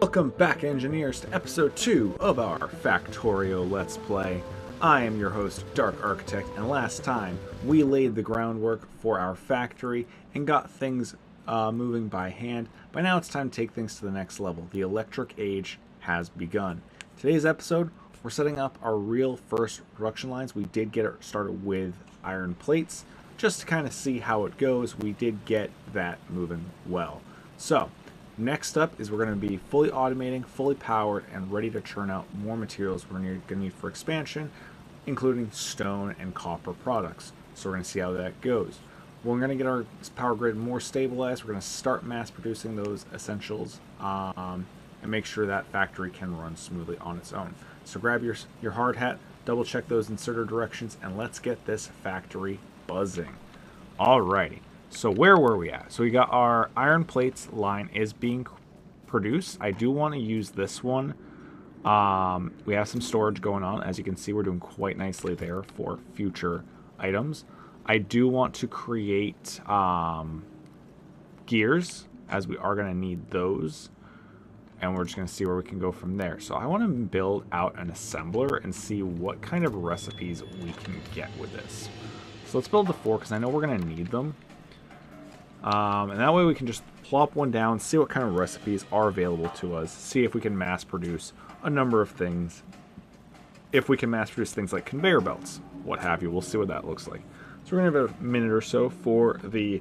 Welcome back, engineers, to episode 2 of our Factorio Let's Play. I am your host, Dark Architect, and last time we laid the groundwork for our factory and got things moving by hand. By now it's time to take things to the next level. The electric age has begun. Today's episode, we're setting up our real first production lines. We did get it started with iron plates, just to kind of see how it goes. We did get that moving well. So, next up is we're going to be fully automating, fully powered, and ready to churn out more materials we're going to need for expansion, including stone and copper products. So we're going to see how that goes. We're going to get our power grid more stabilized. We're going to start mass producing those essentials and make sure that factory can run smoothly on its own. So grab your hard hat, double check those inserter directions, and let's get this factory buzzing. Alrighty. So where were we at? So we got our iron plates line is being produced. I do want to use this one. We have some storage going on. As you can see, we're doing quite nicely there for future items. I do want to create gears, as we are going to need those. And we're just going to see where we can go from there. So I want to build out an assembler and see what kind of recipes we can get with this. So let's build the 4 because I know we're going to need them. And that way we can just plop one down, see what kind of recipes are available to us, see if we can mass produce a number of things. If we can mass produce things like conveyor belts, what have you, we'll see what that looks like. So we're going to have a minute or so for the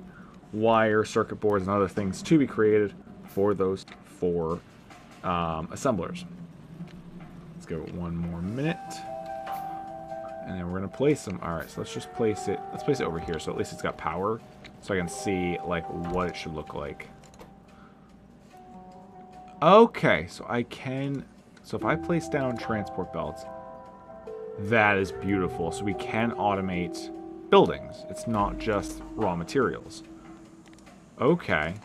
wire, circuit boards, and other things to be created for those 4 assemblers. Let's give it one more minute. And then we're going to place them. Alright, so let's just place it. Let's place it over here so at least it's got power. So I can see like what it should look like. Okay, so I can... So if I place down transport belts, that is beautiful. So we can automate buildings. It's not just raw materials. Okay.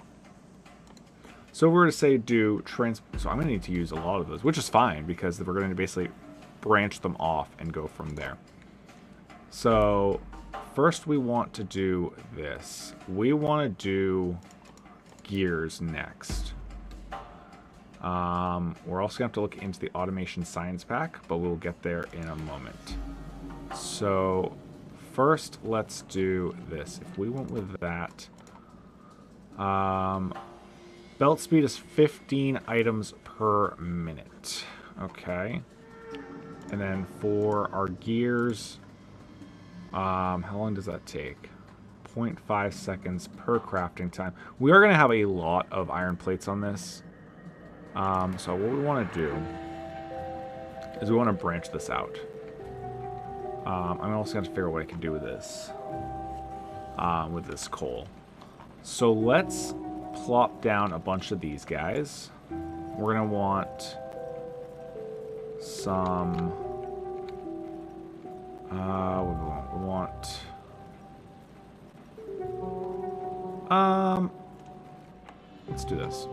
So we're going to say do so I'm going to need to use a lot of those, which is fine because we're going to basically branch them off and go from there. So first we want to do this. We want to do gears next. We're also going to have to look into the automation science pack, but we'll get there in a moment. So first let's do this. If we went with that, belt speed is 15 items per minute. Okay. And then for our gears, how long does that take? 0.5 seconds per crafting time. We are going to have a lot of iron plates on this. So what we want to do is we want to branch this out. I'm also going to figure out what I can do with this coal. So let's plop down a bunch of these guys. We're going to want some... we want... let's do this.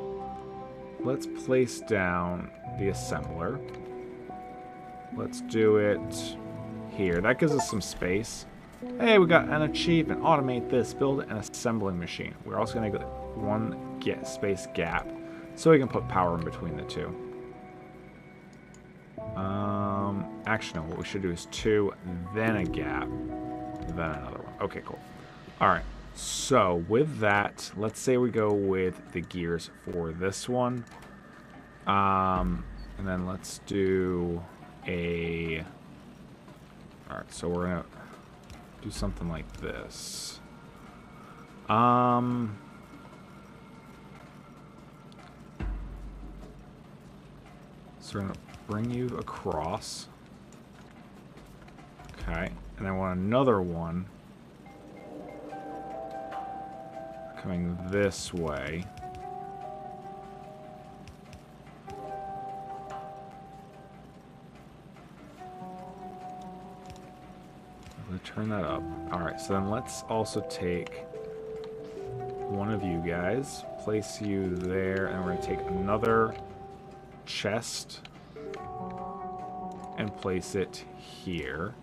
Let's place down the assembler. Let's do it here. That gives us some space. Hey, we got an achievement. Automate this. Build an assembling machine. We're also going to get one space gap so we can put power in between the two. Actually, no, what we should do is 2, then a gap, then another one. Okay, cool. All right. So with that, let's say we go with the gears for this one. And then let's do a... All right, so we're going to do something like this. So we're going to bring you across. Okay, and I want another one coming this way. Turn that up. Alright, so then let's also take one of you guys, place you there, and we're going to take another chest and place it here.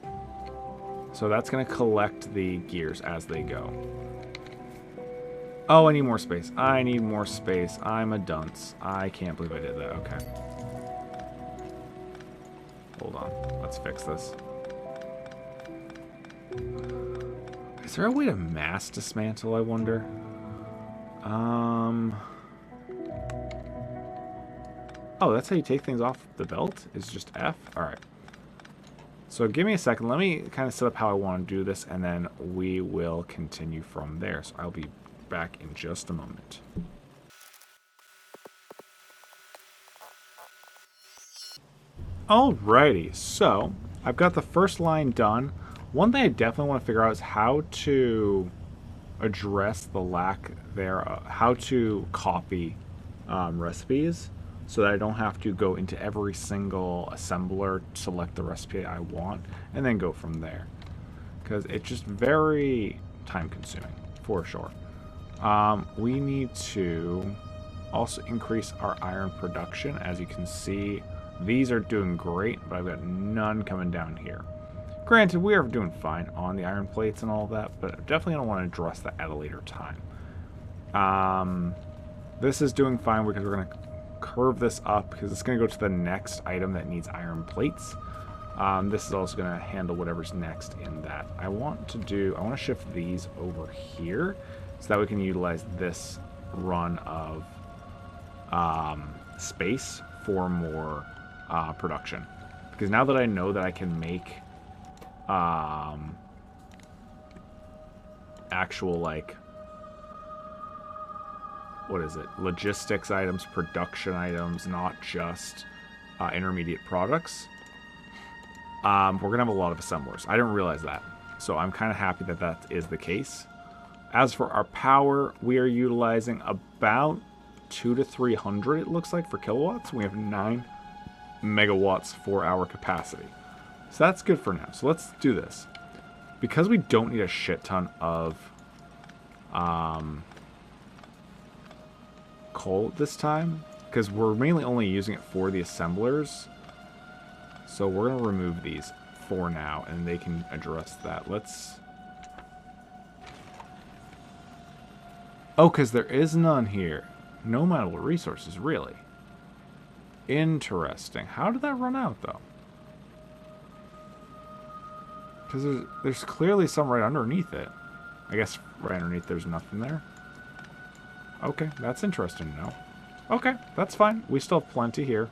So that's going to collect the gears as they go. Oh, I need more space. I need more space. I'm a dunce. I can't believe I did that. Okay. Hold on. Let's fix this. Is there a way to mass dismantle, I wonder? Oh, that's how you take things off the belt? Is just F? Alright. So give me a second. Let me kind of set up how I want to do this, and then we will continue from there. So I'll be back in just a moment. Alrighty, so I've got the first line done. One thing I definitely want to figure out is how to address the lack there, how to copy recipes so that I don't have to go into every single assembler, select the recipe I want, and then go from there. Because it's just very time consuming, for sure. We need to also increase our iron production. As you can see, these are doing great, but I've got none coming down here. Granted, we are doing fine on the iron plates and all that, but definitely don't want to address that at a later time. This is doing fine because we're going to curve this up because it's going to go to the next item that needs iron plates. This is also going to handle whatever's next in that. I want to shift these over here so that we can utilize this run of space for more production. Because now that I know that I can make actual, like, what is it? Logistics items, production items, not just intermediate products. We're going to have a lot of assemblers. I didn't realize that. So I'm kind of happy that that is the case. As for our power, we are utilizing about 200 to 300, it looks like, for kilowatts. We have 9 megawatts for our capacity. So that's good for now. So let's do this. Because we don't need a shit ton of coal this time, because we're mainly only using it for the assemblers. So we're going to remove these for now, and they can address that. Let's... Oh, because there is none here. No mineral resources, really. Interesting. How did that run out, though? Because there's clearly some right underneath it. I guess right underneath there's nothing there. Okay, that's interesting to know. Okay, that's fine. We still have plenty here.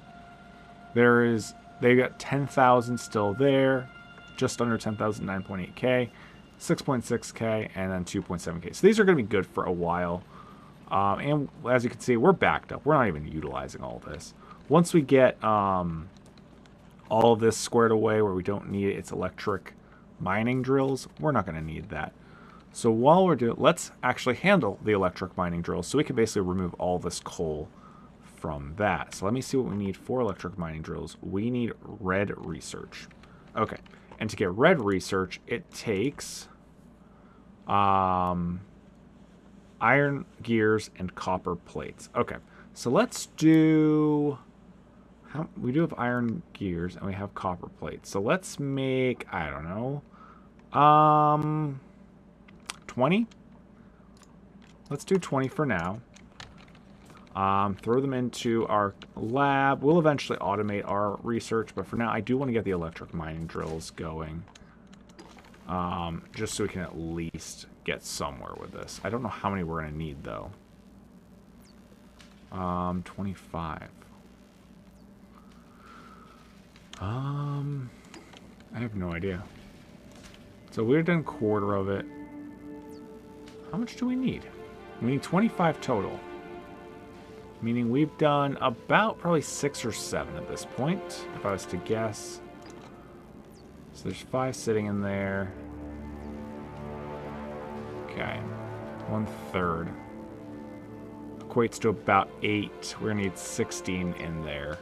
They got 10,000 still there. Just under 10,000, 9.8k, 6.6k, and then 2.7k. So these are going to be good for a while. And as you can see, we're backed up. We're not even utilizing all this. Once we get all of this squared away where we don't need its electric mining drills, we're not going to need that. So while we're doing, let's actually handle the electric mining drills so we can basically remove all this coal from that. So let me see what we need for electric mining drills. We need red research. Okay, and to get red research, it takes iron gears and copper plates. Okay, so let's do... we do have iron gears and we have copper plates. So let's make, I don't know, 20? Let's do 20 for now. Throw them into our lab. We'll eventually automate our research, but for now I do want to get the electric mining drills going. Just so we can at least get somewhere with this. I don't know how many we're going to need, though. 25. I have no idea. So we've done a quarter of it. How much do we need? We need 25 total. Meaning we've done about probably 6 or 7 at this point, if I was to guess. So there's 5 sitting in there. Okay. 1/3. Equates to about 8. We're gonna need 16 in there.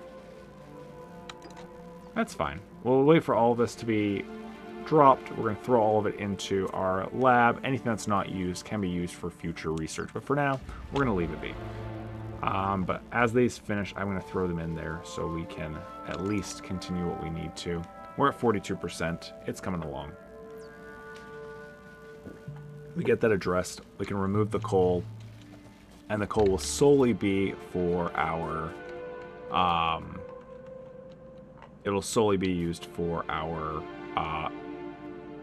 That's fine. We'll wait for all of this to be dropped. We're going to throw all of it into our lab. Anything that's not used can be used for future research. But for now, we're going to leave it be. But as these finish, I'm going to throw them in there so we can at least continue what we need to. We're at 42%. It's coming along. We get that addressed. We can remove the coal. And the coal will solely be for our... it'll solely be used for our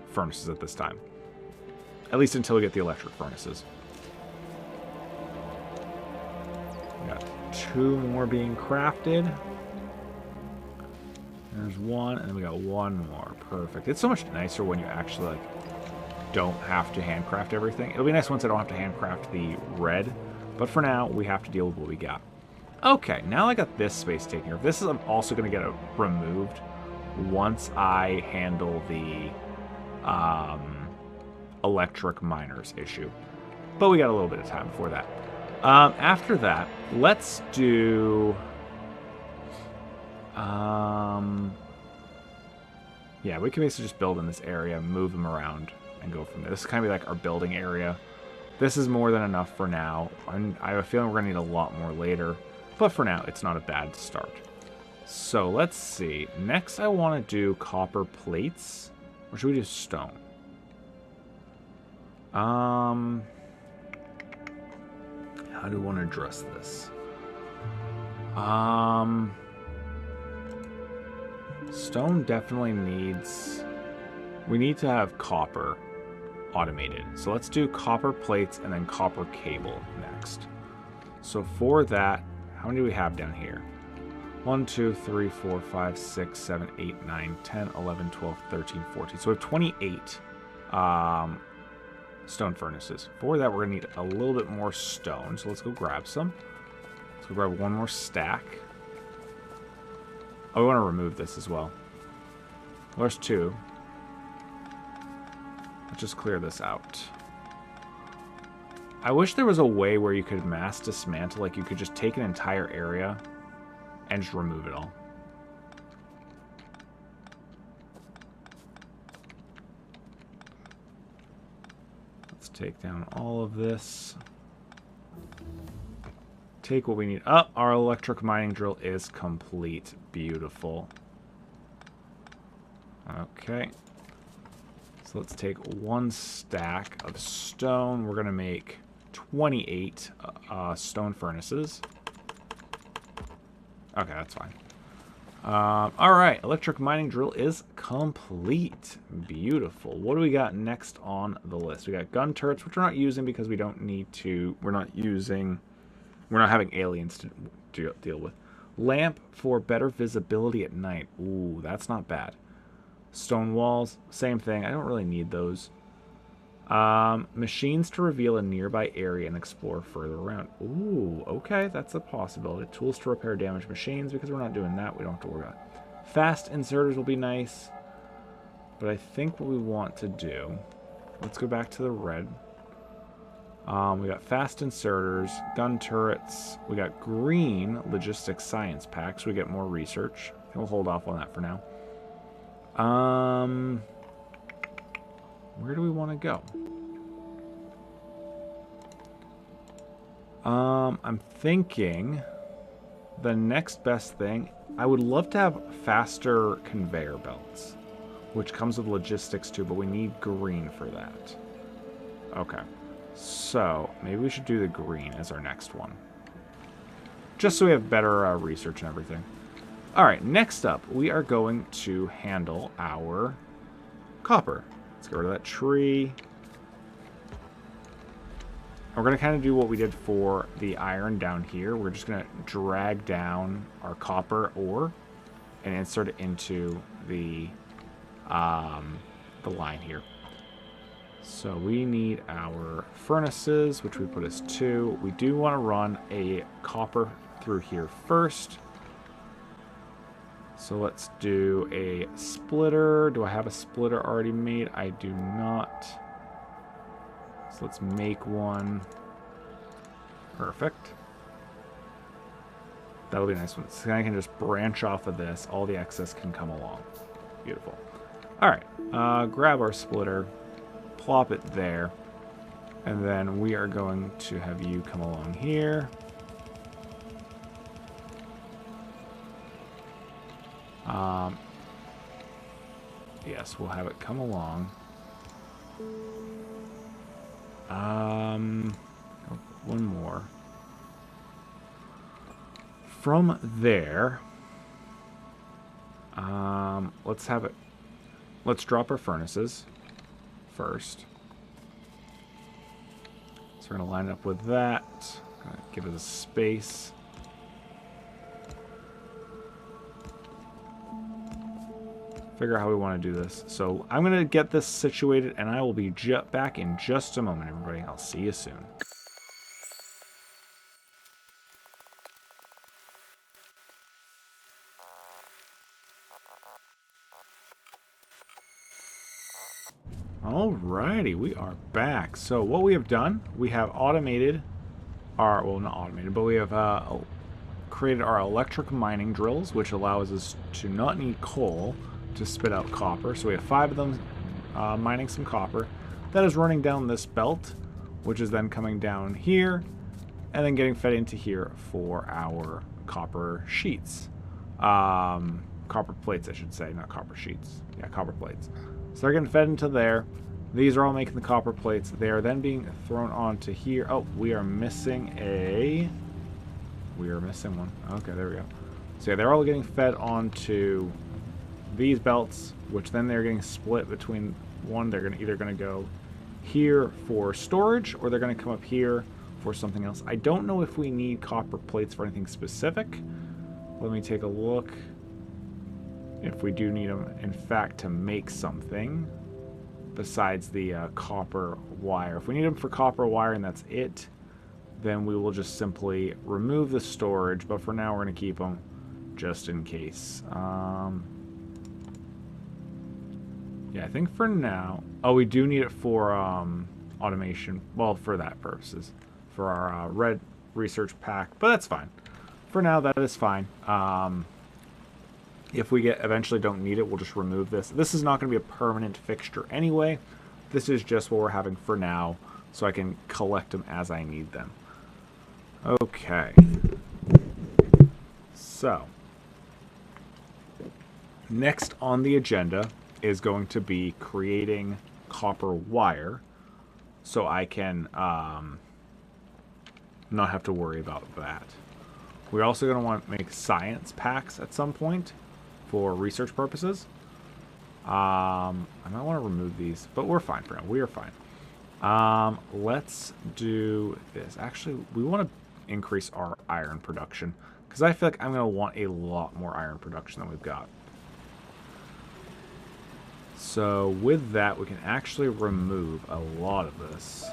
furnaces at this time. At least until we get the electric furnaces. We got 2 more being crafted. There's 1, and then we got 1 more. Perfect. It's so much nicer when you actually, like, don't have to handcraft everything. It'll be nice once I don't have to handcraft the red, but for now, we have to deal with what we got. Okay, now I got this space taken care of. This is also going to get removed once I handle the electric miners issue. But we got a little bit of time before that. After that, let's do... yeah, we can basically just build in this area, move them around, and go from there. This is kind of like our building area. This is more than enough for now. I have a feeling we're going to need a lot more later. But for now, it's not a bad start. So let's see. Next, I want to do copper plates. Or should we do stone? How do we want to address this? Stone definitely needs... We need to have copper automated. So let's do copper plates and then copper cable next. So for that, how many do we have down here? 1, 2, 3, 4, 5, 6, 7, 8, 9, 10, 11, 12, 13, 14. So we have 28 stone furnaces. For that, we're going to need a little bit more stone. So let's go grab some. Let's go grab 1 more stack. Oh, we want to remove this as well. There's 2. Let's just clear this out. I wish there was a way where you could mass dismantle, like you could just take an entire area and just remove it all. Let's take down all of this. Take what we need. Oh, our electric mining drill is complete. Beautiful. Okay. So let's take 1 stack of stone. We're going to make 28 stone furnaces. Okay, that's fine. Alright, electric mining drill is complete. Beautiful. What do we got next on the list? We got gun turrets, which we're not using because we don't need to. We're not having aliens to deal with. Lamp for better visibility at night. Ooh, that's not bad. Stone walls, same thing. I don't really need those. Machines to reveal a nearby area and explore further around. Ooh, okay, that's a possibility. Tools to repair damaged machines, because we're not doing that. We don't have to worry about it. Fast inserters will be nice. But I think what we want to do... Let's go back to the red. We got fast inserters, gun turrets. We got green logistics science packs. We get more research. We'll hold off on that for now. Where do we want to go? I'm thinking the next best thing, I would love to have faster conveyor belts, which comes with logistics too, but we need green for that. Okay. So, maybe we should do the green as our next one. Just so we have better research and everything. Alright, next up, we are going to handle our copper. Let's get rid of that tree. We're going to kind of do what we did for the iron down here. We're just going to drag down our copper ore and insert it into the line here. So we need our furnaces, which we put as 2. We do want to run a copper through here first. So let's do a splitter. Do I have a splitter already made? I do not. So let's make one. Perfect. That'll be a nice one. So I can just branch off of this. All the excess can come along. Beautiful. All right. Grab our splitter. Plop it there. And then we are going to have you come along here. Yes, we'll have it come along. One more. from there, let's drop our furnaces first. So we're going to line it up with that. Give it a space. Figure out how we want to do this. So I'm going to get this situated, and I will be back in just a moment, everybody. I'll see you soon. Alrighty, we are back. So what we have done, we have automated our, well, not automated, but we have created our electric mining drills, which allows us to not need coal to spit out copper. So we have 5 of them mining some copper. That is running down this belt, which is then coming down here, and then getting fed into here for our copper sheets. Copper plates, I should say, not copper sheets. Yeah, copper plates. So they're getting fed into there. These are all making the copper plates. They are then being thrown onto here. Oh, we are missing one. Okay, there we go. So yeah, they're all getting fed onto these belts, which then they're getting split between one. They're either going to go here for storage, or they're going to come up here for something else. I don't know if we need copper plates for anything specific. Let me take a look. If we do need them, in fact, to make something besides the copper wire. If we need them for copper wire and that's it, then we will just simply remove the storage. But for now, we're going to keep them just in case. Yeah, I think for now... Oh, we do need it for automation. Well, for that purposes. For our red research pack. But that's fine. For now, that is fine. If we eventually don't need it, we'll just remove this. This is not going to be a permanent fixture anyway. This is just what we're having for now, so I can collect them as I need them. Okay. So, next on the agenda is going to be creating copper wire, so I can not have to worry about that. We're also going to want to make science packs at some point for research purposes. I might want to remove these, but we're fine for now. We are fine. Let's do this. Actually, we want to increase our iron production, because I feel like I'm going to want a lot more iron production than we've got. So with that, we can actually remove a lot of this.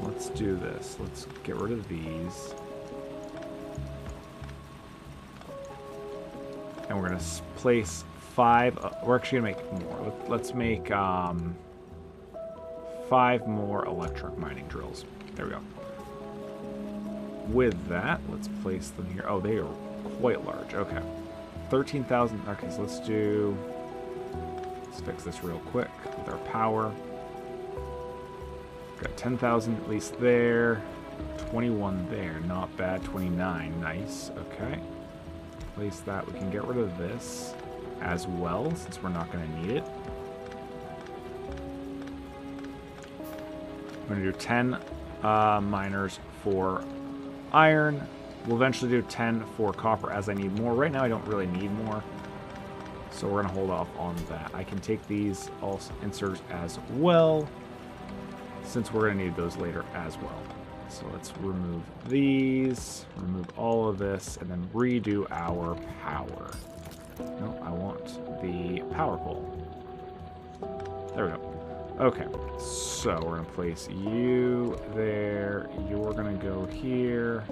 Let's do this. Let's get rid of these. And we're going to place 5. We're actually going to make more. Let's make 5 more electric mining drills. There we go. With that, let's place them here. Oh, they are quite large. Okay. 13,000. Okay, so let's fix this real quick with our power. Got 10,000 at least there. 21 there. Not bad. 29. Nice. Okay. Place that. We can get rid of this as well, since we're not going to need it. I'm going to do 10 miners for iron. We'll eventually do 10 for copper as I need more. Right now I don't really need more, so we're going to hold off on that. I can take these also inserts as well, since we're going to need those later as well. So let's remove these, remove all of this, and then redo our power. No, I want the power pole. There we go. Okay, so we're going to place you there. You're going to go here.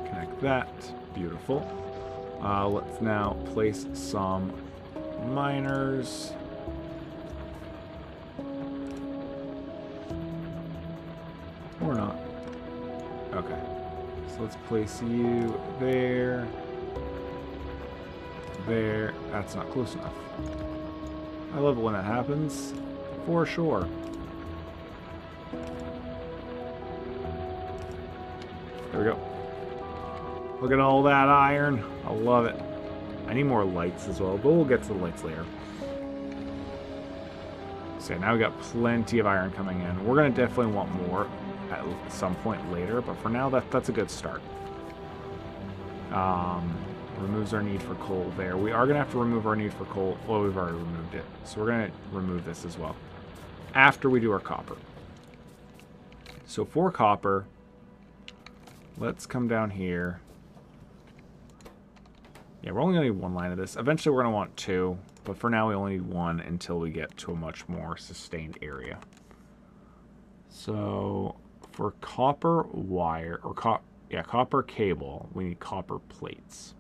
Connect that. Beautiful. Let's now place some miners. Or not. Okay. So let's place you there. There. That's not close enough. I love it when that happens. For sure. There we go. Look at all that iron. I love it. I need more lights as well, but we'll get to the lights later. So now we got plenty of iron coming in. We're going to definitely want more at some point later, but for now, that's a good start. Removes our need for coal there. We are going to have to remove our need for coal. Well, we've already removed it. So we're going to remove this as well after we do our copper. So for copper, let's come down here. Yeah, we're only going to need one line of this. Eventually we're going to want two, but for now we only need one until we get to a much more sustained area. So for copper wire, or copper cable, we need copper plates.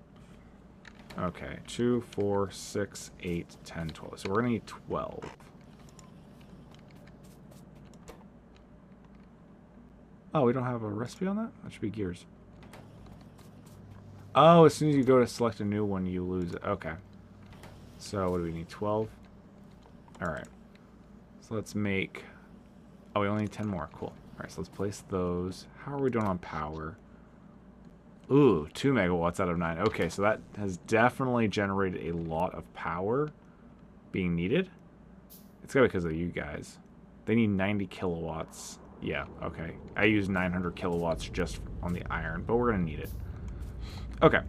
Okay, 2, 4, 6, 8, 10, 12. So we're going to need 12. Oh, we don't have a recipe on that? That should be gears. Oh, as soon as you go to select a new one, you lose it. Okay. So what do we need? 12? Alright. So let's make... Oh, we only need 10 more. Cool. Alright, so let's place those. How are we doing on power? Ooh, 2 megawatts out of 9. Okay, so that has definitely generated a lot of power being needed. It's gotta be because of you guys. They need 90 kilowatts. Yeah, okay. I use 900 kilowatts just on the iron, but we're gonna need it. Okay,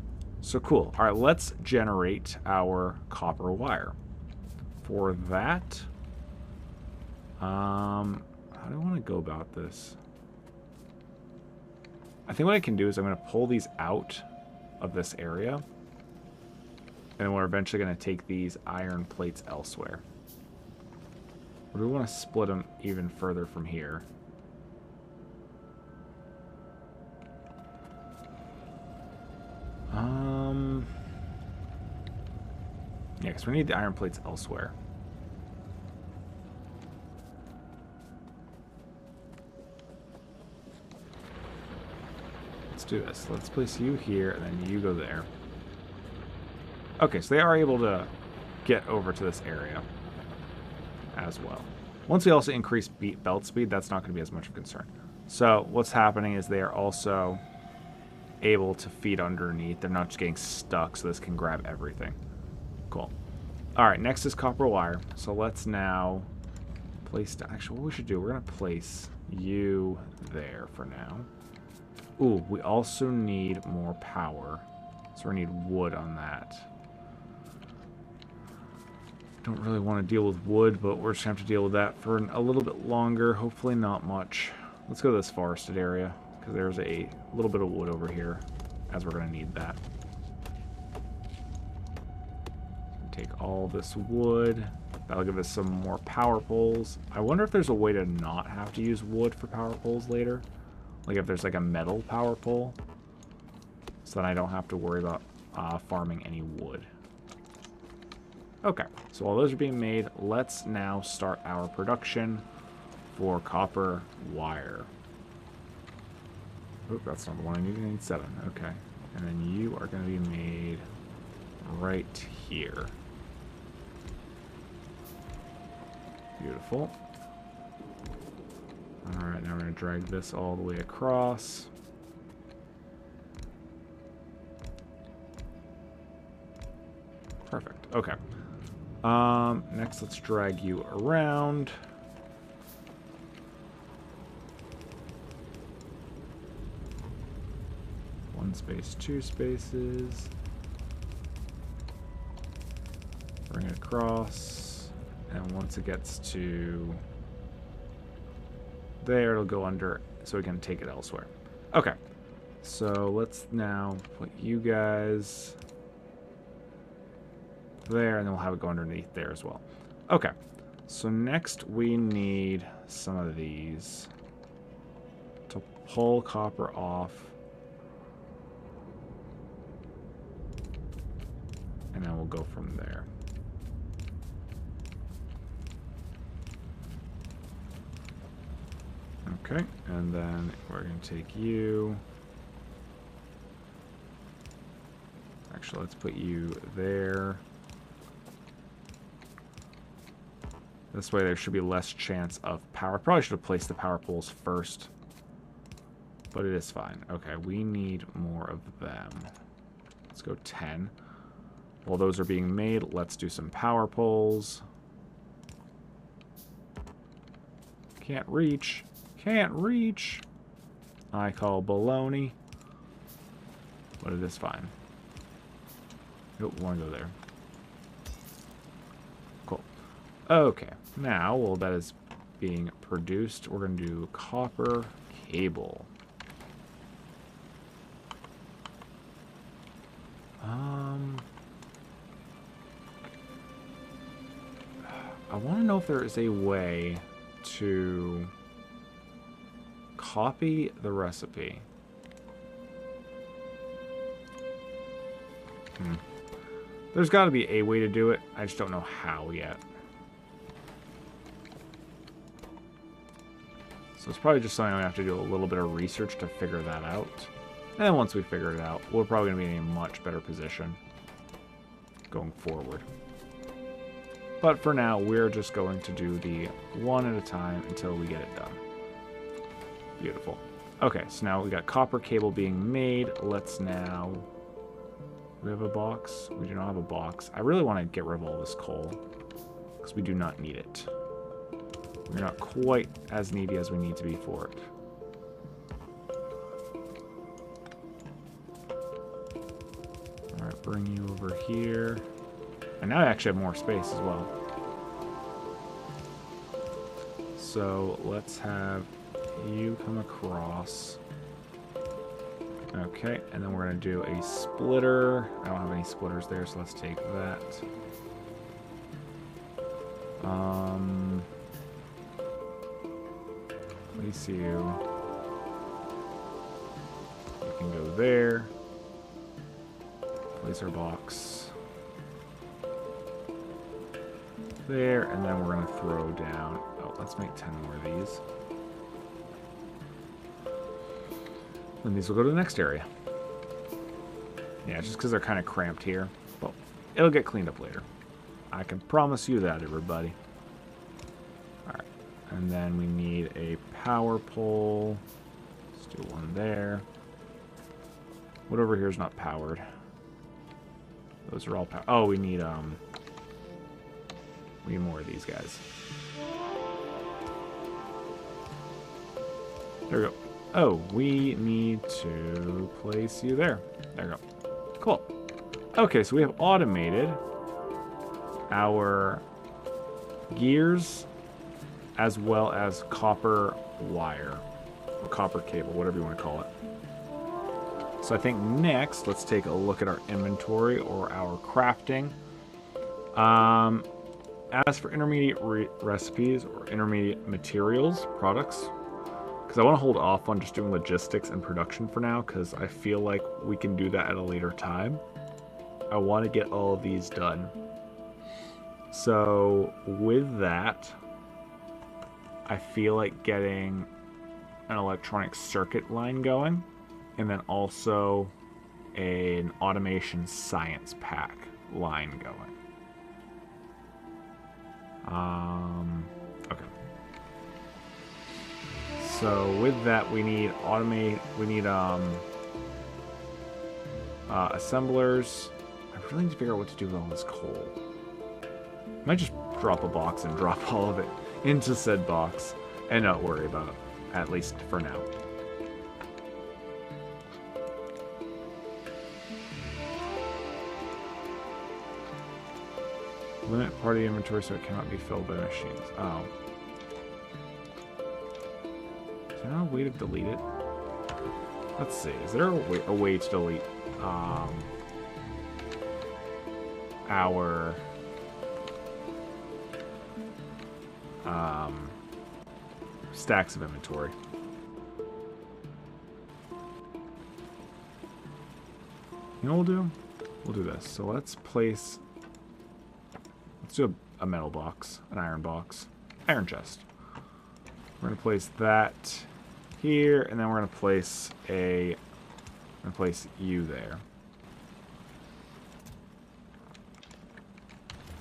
so cool. All right, let's generate our copper wire. For that, how do I want to go about this? I think what I can do is I'm going to pull these out of this area, and we're eventually going to take these iron plates elsewhere. Or do we want to split them even further from here? Yeah, because we need the iron plates elsewhere. Let's do this. Let's place you here, and then you go there. Okay, so they are able to get over to this area as well. Once we also increase belt speed, that's not going to be as much of a concern. So what's happening is they are also able to feed underneath. They're not just getting stuck, so this can grab everything. Cool. All right, next is copper wire. So let's now place... Actually, what we should do, we're going to place you there for now. Ooh, we also need more power. So we need wood on that. Don't really want to deal with wood, but we're just going to have to deal with that for a little bit longer. Hopefully not much. Let's go to this forested area, because there's a little bit of wood over here, as we're going to need that. Take all this wood. That'll give us some more power poles. I wonder if there's a way to not have to use wood for power poles later. Like if there's like a metal power pole. So then I don't have to worry about farming any wood. Okay, so while those are being made, let's now start our production for copper wire. Oop, that's not the one I need. I need 7. Okay. And then you are going to be made right here. Beautiful. Alright, now we're going to drag this all the way across. Perfect. Okay. Next, let's drag you around. One space, 2 spaces. Bring it across. And once it gets to there, it'll go under, so we can take it elsewhere. Okay. So let's now put you guys there, and then we'll have it go underneath there as well. Okay. So next we need some of these to pull copper off. And then we'll go from there. Okay, and then we're going to take you. Actually, let's put you there. This way there should be less chance of power. Probably should have placed the power poles first. But it is fine. Okay, we need more of them. Let's go 10. While those are being made, let's do some power poles. Can't reach. Can't reach. I call baloney. But it is fine. Nope, want to go there. Cool. Okay. Now, while that is being produced, we're going to do copper cable. I want to know if there is a way to copy the recipe. There's got to be a way to do it. I just don't know how yet. So it's probably just something we have to do a little bit of research to figure that out. And then once we figure it out, we're probably going to be in a much better position going forward. But for now, we're just going to do the one at a time until we get it done. Beautiful. Okay, so now we got copper cable being made. Let's now... Do we have a box? We do not have a box. I really want to get rid of all this coal, because we do not need it. We're not quite as needy as we need to be for it. Alright, bring you over here. And now I actually have more space as well. So let's have you come across. Okay, and then we're going to do a splitter. I don't have any splitters there, so let's take that. Place you. We can go there. Place our box there, and then we're going to throw down. Oh, let's make 10 more of these. And these will go to the next area. Yeah, just because they're kind of cramped here. But it'll get cleaned up later. I can promise you that, everybody. Alright. And then we need a power pole. Let's do one there. What over here is not powered? Those are all powered. Oh, we need more of these guys. There we go. Oh, we need to place you there. There we go. Cool. Okay, so we have automated our gears as well as copper wire. Or copper cable, whatever you want to call it. So I think next, let's take a look at our inventory or our crafting. As for intermediate recipes or intermediate materials, products, because I want to hold off on just doing logistics and production for now, because I feel like we can do that at a later time. I want to get all of these done. So with that, I feel like getting an electronic circuit line going, and then also an automation science pack line going. Okay. So with that, we need assemblers. I really need to figure out what to do with all this coal. I might just drop a box and drop all of it into said box and not worry about it, at least for now. Limit party inventory so it cannot be filled by machines. Oh. Is there a way to delete it? Let's see. Is there a way to delete our stacks of inventory? You know what we'll do? We'll do this. So let's place... Let's do a metal box, an iron box, iron chest. We're going to place that here, and then we're going to place you there.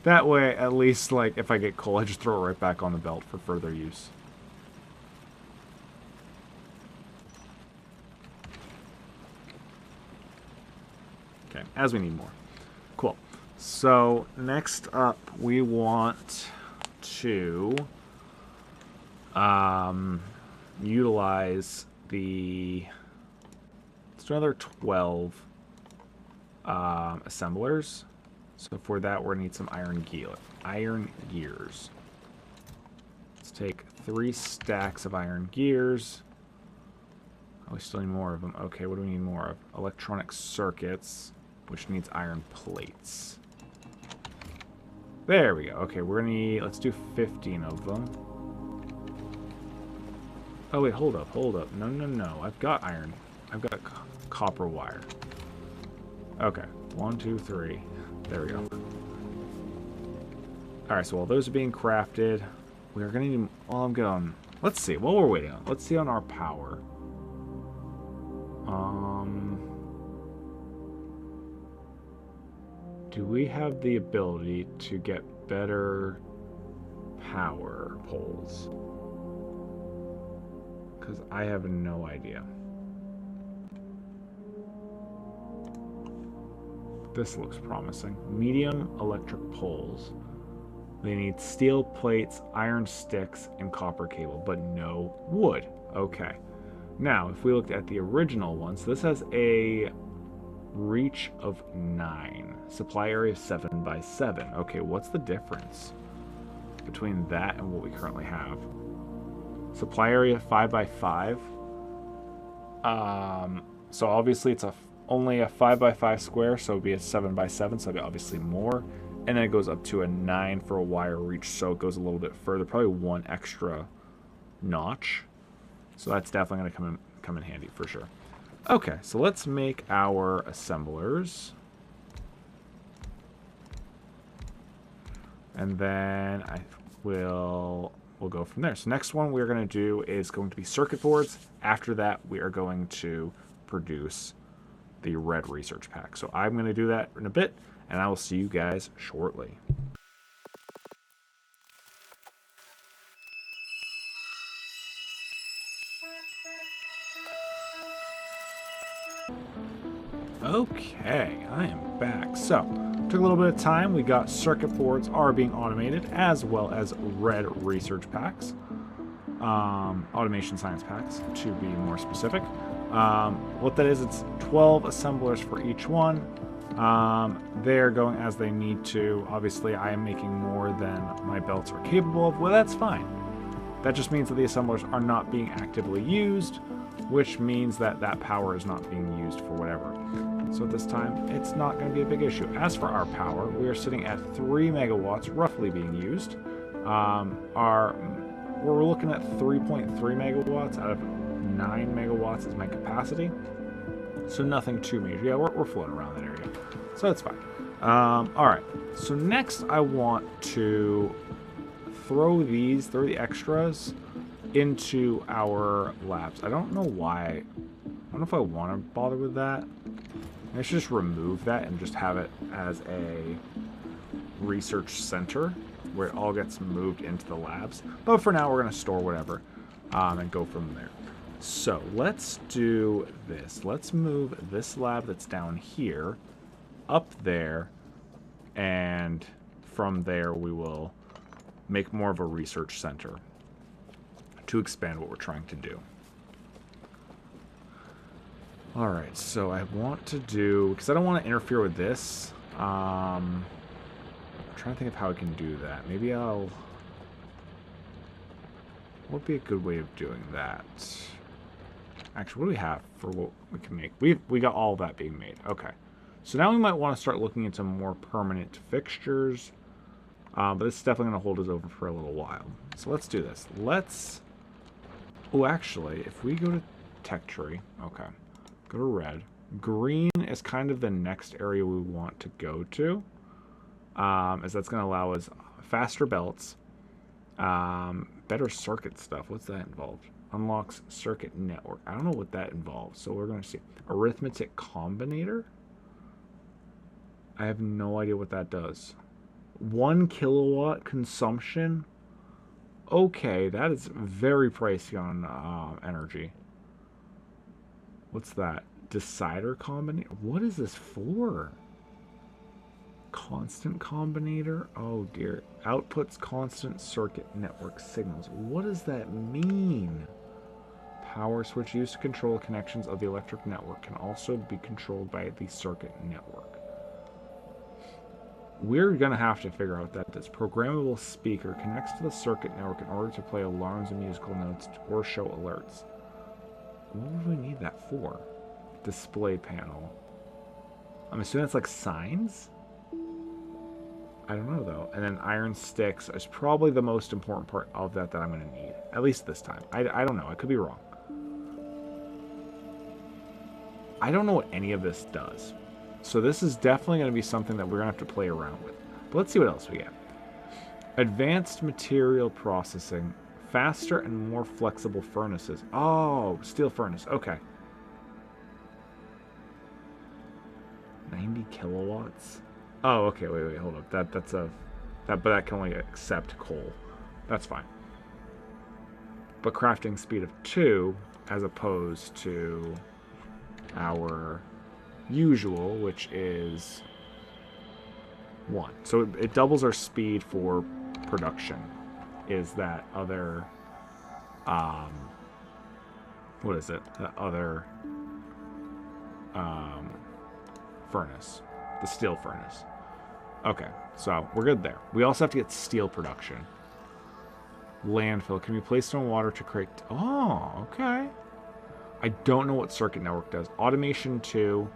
That way, at least, like, if I get coal, I just throw it right back on the belt for further use. Okay, as we need more. Cool. So, next up, we want to utilize the... Let's do another 12 assemblers. So for that, we're going to need some iron gears. Let's take 3 stacks of iron gears. Oh, we still need more of them. Okay, what do we need more of? Electronic circuits, which needs iron plates. There we go. Okay, we're going to need... Let's do 15 of them. Oh, wait, hold up. No, no, no. I've got iron. I've got copper wire. Okay, 1, 2, 3. There we go. Alright, so while those are being crafted, we're going to need... Well, I'm going... Let's see. While we're waiting on... Let's see on our power. Do we have the ability to get better power poles? Because I have no idea. This looks promising. Medium electric poles. They need steel plates, iron sticks, and copper cable, but no wood. Okay. Now, if we looked at the original one, so this has a reach of 9. Supply area 7 by 7. Okay, what's the difference between that and what we currently have? Supply area 5 by 5. So obviously it's only a 5 by 5 square, so it'd be a 7 by 7, so it'd be obviously more. And then it goes up to a 9 for a wire reach, so it goes a little bit further, probably 1 extra notch. So that's definitely going to come in handy for sure. Okay, so let's make our assemblers. And then we'll go from there. So next one we're going to do is going to be circuit boards. After that, we are going to produce the red research pack. So I'm going to do that in a bit, and I will see you guys shortly. Okay, I am back. So, took a little bit of time. We got circuit boards are being automated, as well as red research packs. Automation science packs, to be more specific. What that is, it's 12 assemblers for each one. They're going as they need to. Obviously, I am making more than my belts are capable of. Well, that's fine. That just means that the assemblers are not being actively used, which means that that power is not being used for whatever. So at this time, it's not going to be a big issue. As for our power, we are sitting at 3 megawatts roughly being used. We're looking at 3.3 megawatts out of 9 megawatts is my capacity. So nothing too major. Yeah, we're floating around that area. So that's fine. Alright, so next I want to throw the extras into our labs. I don't know why. I don't know if I want to bother with that. I should just remove that and just have it as a research center where it all gets moved into the labs. But for now, we're going to store whatever and go from there. So let's do this. Let's move this lab that's down here up there, and from there we will make more of a research center to expand what we're trying to do. Alright, so I want to do, because I don't want to interfere with this, I'm trying to think of how I can do that. Maybe what would be a good way of doing that? Actually, what do we have for what we can make? We got all of that being made. Okay. So now we might want to start looking into more permanent fixtures, but this is definitely going to hold us over for a little while. So let's do this. Oh, actually, if we go to tech tree, okay. Go to red. Green is kind of the next area we want to go to, as that's going to allow us faster belts, better circuit stuff. What's that involved? Unlocks circuit network. I don't know what that involves, so we're going to see. Arithmetic combinator? I have no idea what that does. 1 kilowatt consumption? Okay, that is very pricey on energy. What's that? Decider combinator? What is this for? Constant combinator? Oh dear. Outputs constant circuit network signals. What does that mean? Power switch used to control connections of the electric network can also be controlled by the circuit network. We're going to have to figure out that this programmable speaker connects to the circuit network in order to play alarms and musical notes or show alerts. What would we need that for? Display panel. I'm assuming it's like signs? I don't know though. And then iron sticks is probably the most important part of that I'm going to need. At least this time. I don't know. I could be wrong. I don't know what any of this does. So this is definitely going to be something that we're going to have to play around with. But let's see what else we get. Advanced material processing. Faster and more flexible furnaces. Oh, steel furnace. Okay. 90 kilowatts. Oh, okay. Wait. Hold up. But that can only accept coal. That's fine. But crafting speed of 2 as opposed to our usual, which is 1. So it doubles our speed for production. Is that other what is it? That other furnace. The steel furnace. Okay, so we're good there. We also have to get steel production. Landfill. Can be placed on water to create... Oh, okay. I don't know what circuit network does. Automation 2.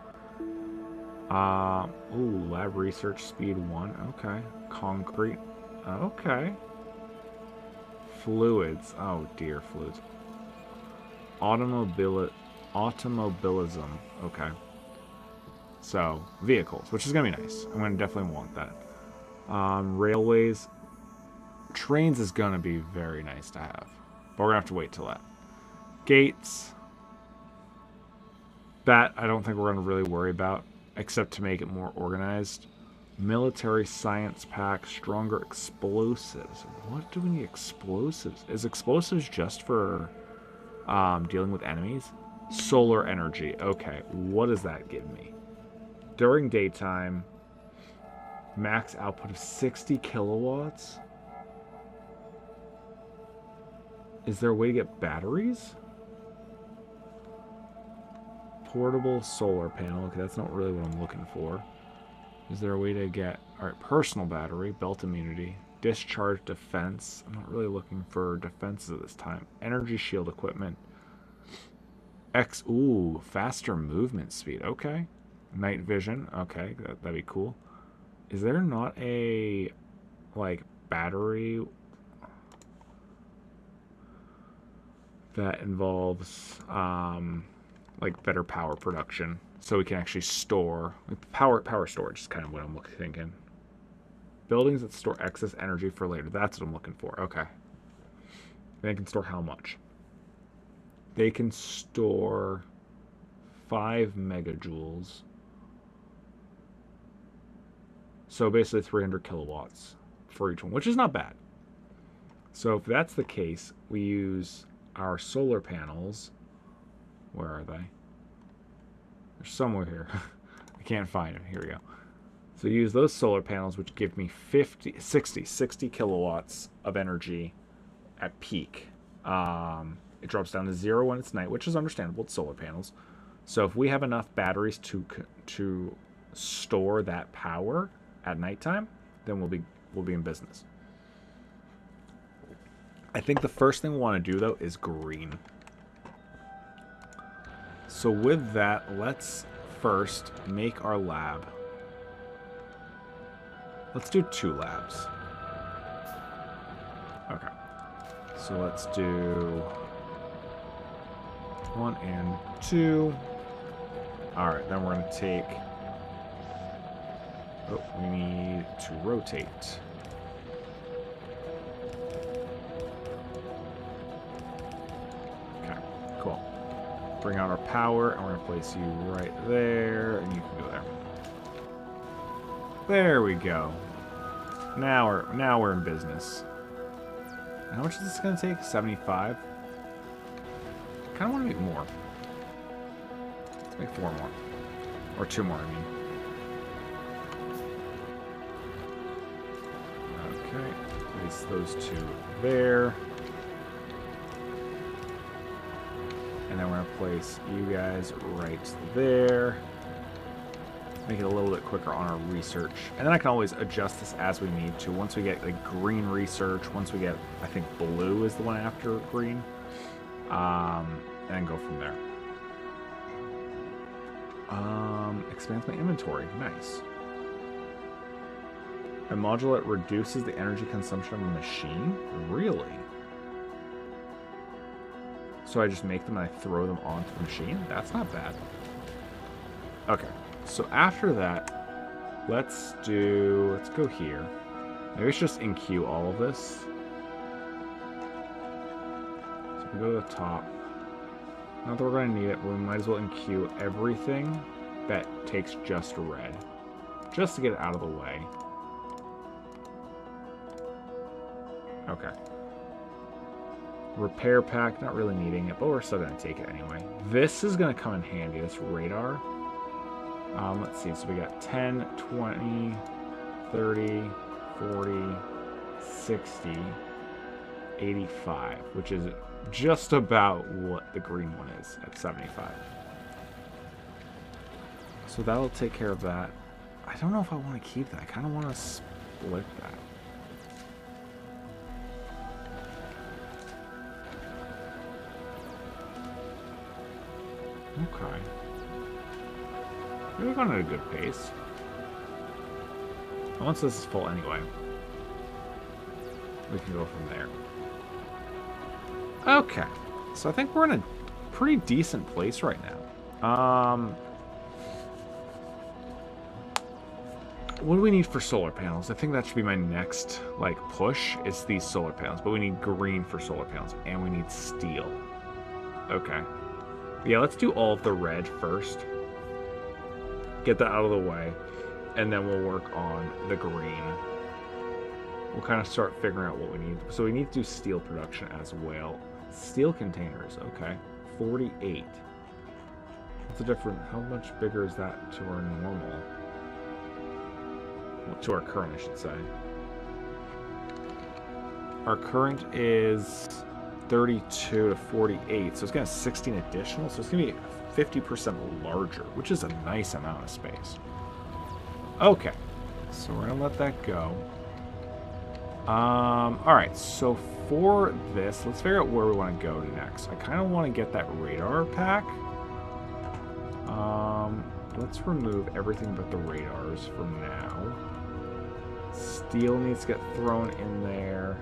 Ooh, lab research speed 1. Okay. Concrete. Okay. Fluids. Oh, dear, fluids. Automobilism. Okay. So, vehicles, which is going to be nice. I'm going to definitely want that. Railways. Trains is going to be very nice to have. But we're going to have to wait till that. Gates. That I don't think we're going to really worry about, except to make it more organized. Military science pack. Stronger explosives. What do we need explosives? Is explosives just for dealing with enemies? Solar energy. Okay, what does that give me? During daytime, max output of 60 kilowatts. Is there a way to get batteries? Portable solar panel. Okay, that's not really what I'm looking for. Is there a way to get... Alright, personal battery, belt immunity, discharge defense. I'm not really looking for defenses at this time. Energy shield equipment. Ooh, faster movement speed. Okay. Night vision. Okay, that'd be cool. Is there not a, like, battery that involves, like, better power production? So we can actually store, like, power storage is kind of what I'm thinking. Buildings that store excess energy for later. That's what I'm looking for. Okay. They can store how much? They can store 5 megajoules. So basically 300 kilowatts for each one, which is not bad. So if that's the case, we use our solar panels. Where are they? They're somewhere here. I can't find them. Here we go. So use those solar panels, which give me 60 kilowatts of energy at peak. It drops down to 0 when it's night, which is understandable. It's solar panels. So if we have enough batteries to store that power at nighttime, then we'll be in business. I think the first thing we want to do though is green. So with that, let's first make our lab. Let's do 2 labs. Okay. So let's do 1 and 2. Alright, then we're going to take... Oh, we need to rotate. Okay, cool. Bring out our power, and we're going to place you right there, and you can go there. There we go. Now we're in business. How much is this going to take? 75? I kind of want to make more. Let's make 4 more. Or 2 more, I mean. Okay, place those two there. And then we're going to place you guys right there. Make it a little bit quicker on our research. And then I can always adjust this as we need to. Once we get like green research, once we get, I think blue is the one after green. And go from there. Expands my inventory. Nice. A module that reduces the energy consumption of a machine? Really? So I just make them and I throw them onto the machine? That's not bad. Okay. So after that, let's go here. Maybe it's just in queue all of this. So we go to the top. Not that we're going to need it, but we might as well in queue everything that takes just red. Just to get it out of the way. Okay. Repair pack, not really needing it, but we're still going to take it anyway. This is going to come in handy, this radar. Let's see, so we got 10, 20, 30, 40, 60, 85, which is just about what the green one is at 75. So that'll take care of that. I don't know if I want to keep that. I kind of want to split that. Okay. We're going at a good pace. Once this is full anyway, we can go from there. Okay. So I think we're in a pretty decent place right now. What do we need for solar panels? I think that should be my next, like, push, is these solar panels. But we need green for solar panels, and we need steel. Okay. Yeah, let's do all of the red first. Get that out of the way, and then we'll work on the green. We'll kind of start figuring out what we need. So we need to do steel production as well. Steel containers, okay. 48. What's the difference? How much bigger is that to our normal? Well, to our current, I should say. Our current is 32 to 48, so it's going to 16 additional, so it's going to be 50% larger, which is a nice amount of space. Okay, so we're going to let that go. Alright, so for this, let's figure out where we want to go next. I kind of want to get that radar pack. Let's remove everything but the radars for now. Steel needs to get thrown in there.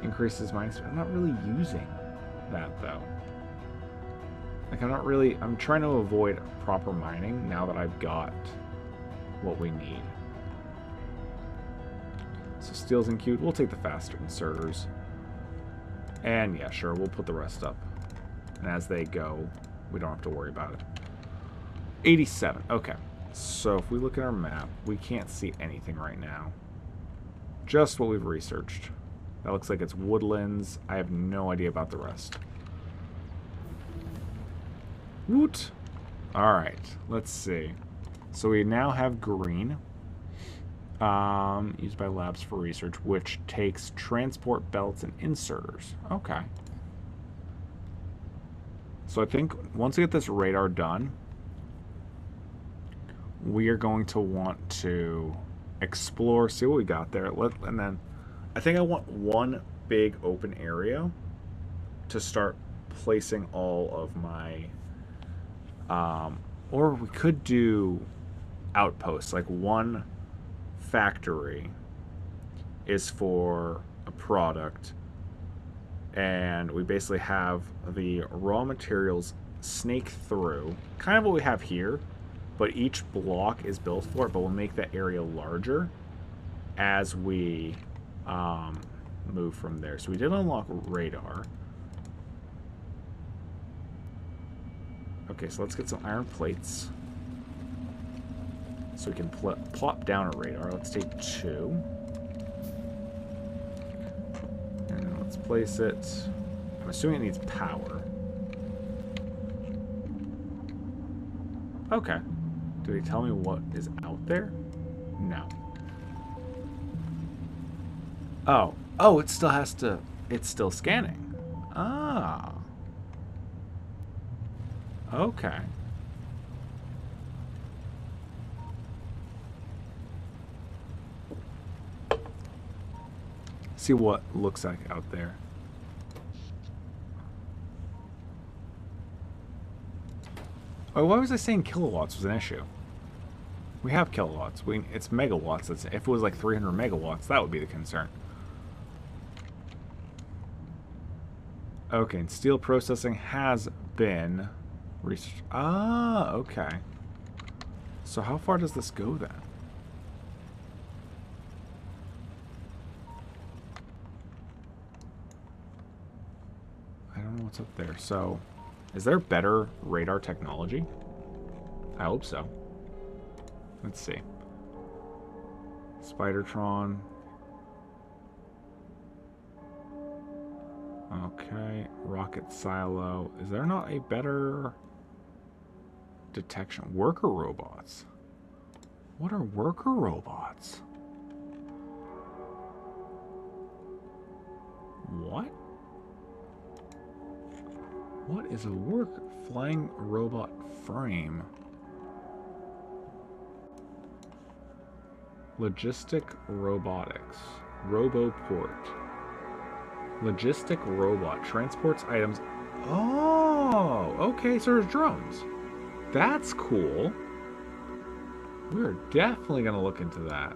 Increases mining speed. I'm not really using that though. Like I'm trying to avoid proper mining now that I've got what we need. So steel's in queue. We'll take the faster inserters. And yeah, sure, we'll put the rest up. And as they go, we don't have to worry about it. 87. Okay. So if we look at our map, we can't see anything right now. Just what we've researched. That looks like it's woodlands. I have no idea about the rest. Woot! Alright, let's see. So we now have green. Used by labs for research, which takes transport belts and inserters. Okay. So I think once we get this radar done, we are going to want to explore, see what we got there. And then I think I want one big open area to start placing all of my, or we could do outposts, like one factory is for a product, and we basically have the raw materials snake through, kind of what we have here, but each block is built for it, but we'll make that area larger as we move from there. So we did unlock radar. Okay, so let's get some iron plates. So we can plop down a radar. Let's take 2. And let's place it. I'm assuming it needs power. Okay. Do they tell me what is out there? No. Oh. Oh, it still has to... It's still scanning. Ah. Okay. See what looks like out there. Oh, why was I saying kilowatts was an issue? We have kilowatts. It's megawatts. If it was like 300 megawatts, that would be the concern. Okay, and steel processing has been reached. Ah, okay. So how far does this go then? I don't know what's up there. So, is there better radar technology? I hope so. Let's see. Spidertron. Okay, rocket silo. Is there not a better detection? Worker robots. What are worker robots? What? What is a flying robot frame? Logistic robotics. Roboport. Logistic robot. Transports items. Oh, okay, so there's drones. That's cool. We're definitely going to look into that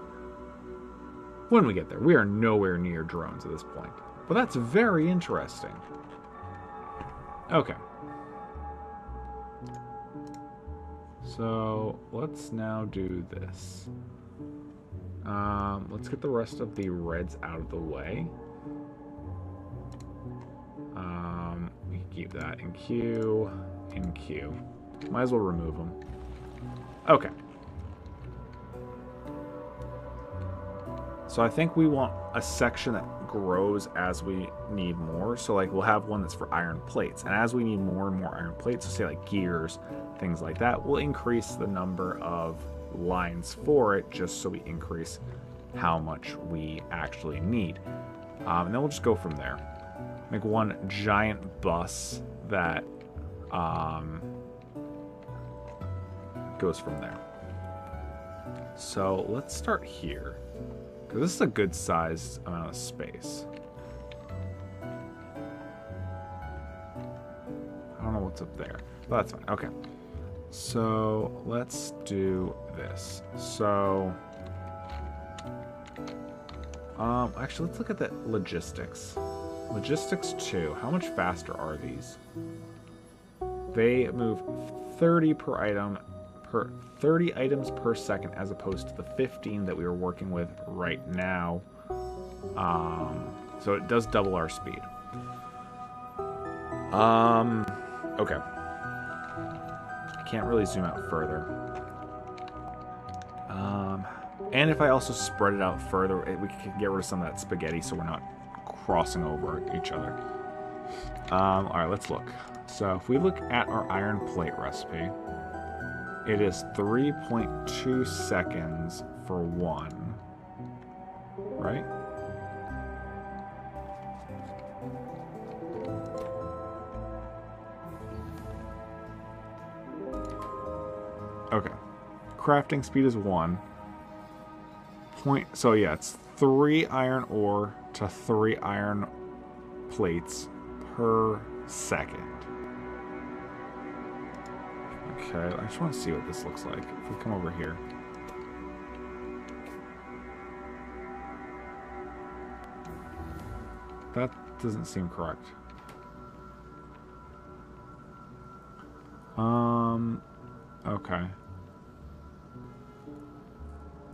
when we get there. We are nowhere near drones at this point. But that's very interesting. Okay. So, let's now do this. Let's get the rest of the reds out of the way. We can keep that in queue, in queue. Might as well remove them. Okay. So I think we want a section that grows as we need more. So like we'll have one that's for iron plates. And as we need more and more iron plates, so say like gears, things like that, we'll increase the number of lines for it just so we increase how much we actually need. And then we'll just go from there. Make one giant bus that goes from there. So let's start here. Because this is a good sized amount of space. I don't know what's up there, but that's fine. Okay. So let's do this. So, actually, let's look at the logistics. Logistics 2. How much faster are these? They move 30 per item per 30 items per second, as opposed to the 15 that we were working with right now. So it does double our speed. Okay. I can't really zoom out further. And if I also spread it out further, we can get rid of some of that spaghetti so we're not crossing over each other. Alright, let's look. So if we look at our iron plate recipe, it is 3.2 seconds for one, right? Okay. Crafting speed is 1. So yeah, it's 3 iron ore to 3 iron plates per second. Okay, I just want to see what this looks like. If we come over here. That doesn't seem correct. Okay.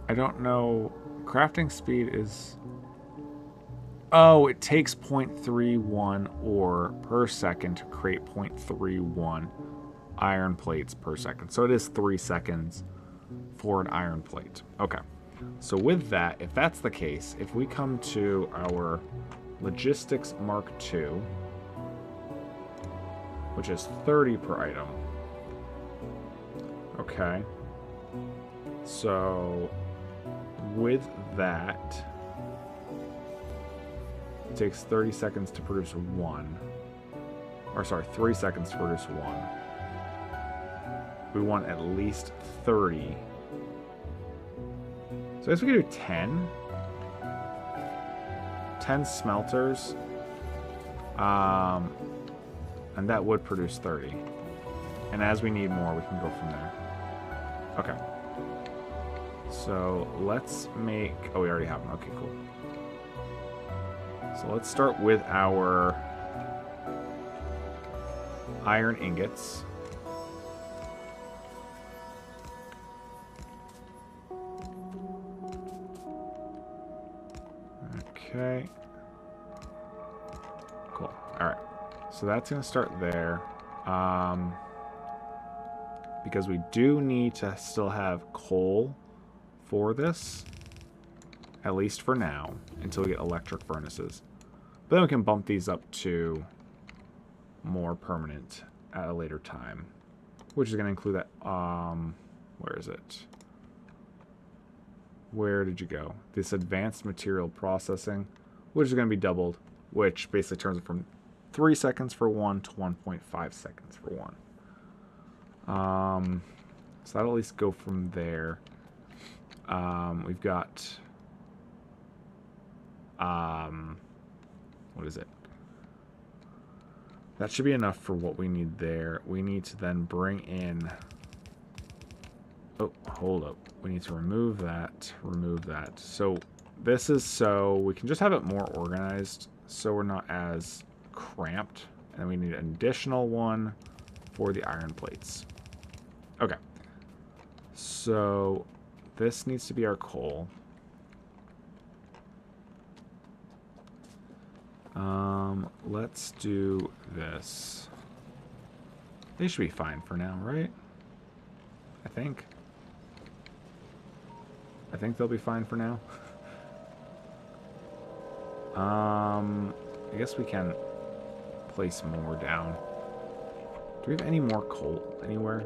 I don't know. Crafting speed is... Oh, it takes 0.31 ore per second to create 0.31 iron plates per second. So it is 3 seconds for an iron plate. Okay. So with that, if that's the case, if we come to our Logistics Mark II, which is 30 per item. Okay. So with that, It takes 30 seconds to produce one. Or sorry, 3 seconds to produce one. We want at least 30. So I guess we could do 10. 10 smelters. And that would produce 30. And as we need more, we can go from there. Okay. So let's make... Oh, we already have them. Okay, cool. So let's start with our iron ingots. Okay. Cool. All right. So that's going to start there. Because we do need to still have coal for this. At least for now. Until we get electric furnaces. But then we can bump these up to more permanent at a later time. Which is going to include that... where is it? Where did you go? This advanced material processing, which is going to be doubled, which basically turns it from 3 seconds for one to 1.5 seconds for one. So that'll at least go from there. We've got, what is it? That should be enough for what we need there. We need to then bring in, oh, hold up. We need to remove that, So this is so we can just have it more organized so we're not as cramped. And then we need an additional one for the iron plates. Okay. So this needs to be our coal. Let's do this. They should be fine for now, right? I think they'll be fine for now. I guess we can place more down. Do we have any more coal anywhere?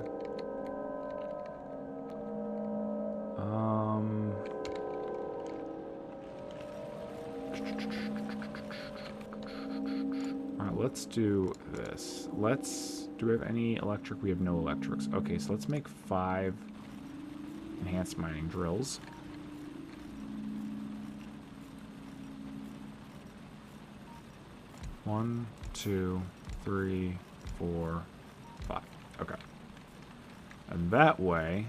Alright, let's do this. Do we have any electric? We have no electrics. Okay, so let's make 5 enhanced mining drills. One, 2, 3, 4, 5. Okay. And that way,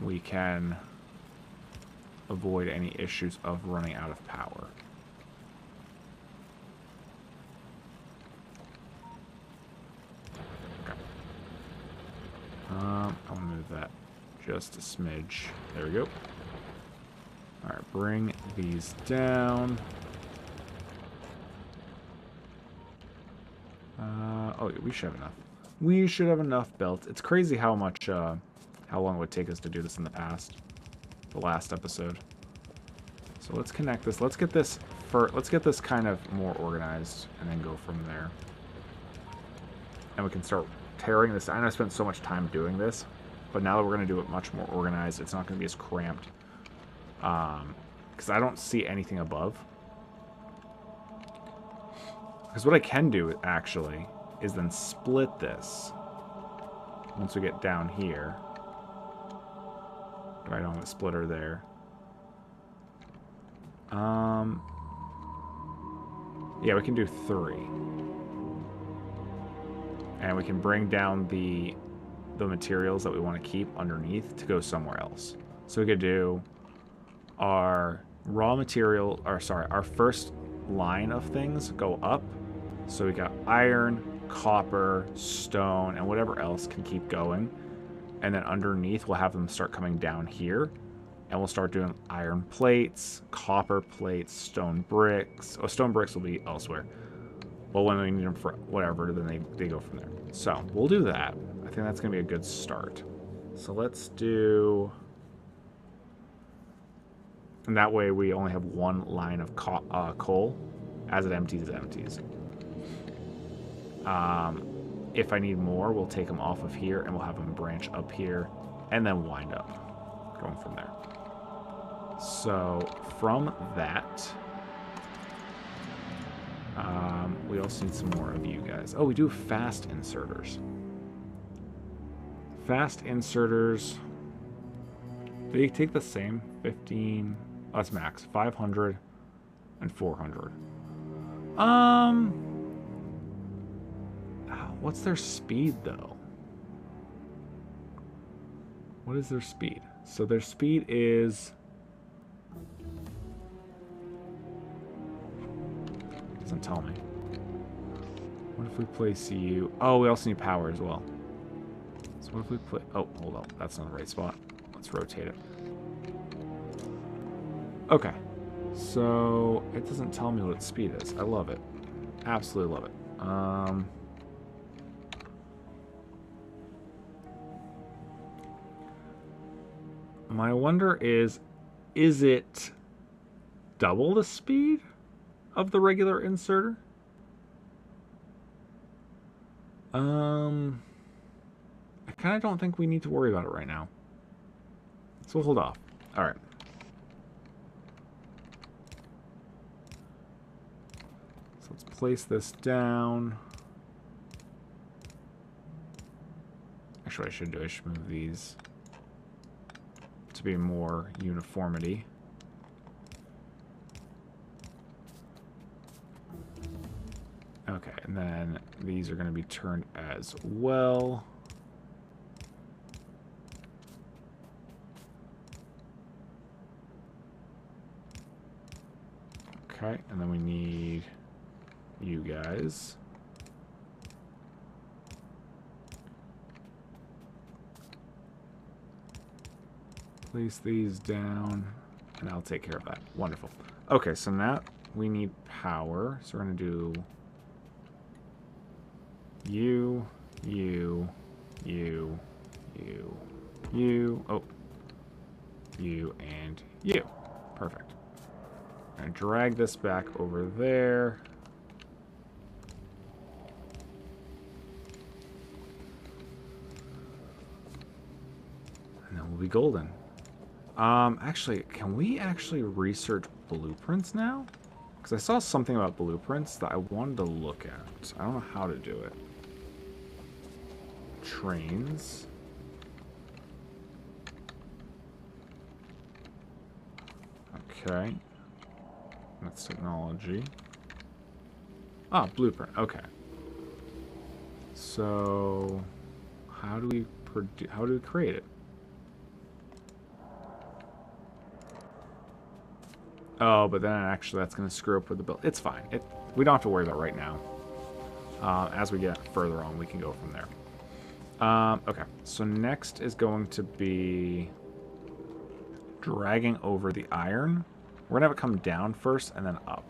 we can avoid any issues of running out of power. Okay. I want to move that just a smidge. There we go. Alright, bring these down. Oh, yeah, we should have enough. We should have enough built. It's crazy how much, how long it would take us to do this in the past. The last episode. So let's connect this. Let's get this kind of more organized and then go from there. And we can start tearing this. I know I spent so much time doing this, but now that we're going to do it much more organized, it's not going to be as cramped. Because I don't see anything above. Because what I can do, actually, is then split this once we get down here. Right on the splitter there. Yeah, we can do 3. And we can bring down the materials that we want to keep underneath to go somewhere else. So we could do our raw material, or sorry, our first line of things go up. So we got iron, copper, stone, and whatever else can keep going. And then underneath, we'll have them start coming down here. And we'll start doing iron plates, copper plates, stone bricks. Oh, stone bricks will be elsewhere. But when we need them for whatever, then they go from there. So we'll do that. I think that's going to be a good start. So let's do... And that way we only have one line of coal. As it empties, it empties. If I need more, we'll take them off of here and we'll have them branch up here and then wind up going from there. So from that, We also need some more of you guys. Oh, we do fast inserters. Fast inserters. They take the same 15. Oh, that's max 500 and 400. What's their speed though? What is their speed? So their speed is. Doesn't tell me. What if we place you? Oh, we also need power as well. So what if we play? Oh, hold on. That's not the right spot. Let's rotate it. Okay. So it doesn't tell me what its speed is. I love it. Absolutely love it. My wonder is it double the speed of the regular inserter? I kind of don't think we need to worry about it right now. So we'll hold off. All right. So let's place this down. Actually, I should move these to be more uniformity. Okay, and then these are going to be turned as well. Okay, and then we need you guys. Place these down, and I'll take care of that. Wonderful. Okay, so now we need power. So we're going to do you, you, you, you, you, oh, you, and you. Perfect. And drag this back over there. And then we'll be golden. Actually, can we actually research blueprints now? Because I saw something about blueprints that I wanted to look at. I don't know how to do it. Trains. Okay. That's technology. Ah, blueprint. Okay. So, how do we create it? Oh, but then actually that's going to screw up with the build. It's fine. We don't have to worry about it right now. As we get further on, we can go from there. Okay, so next is going to be dragging over the iron. We're going to have it come down first and then up.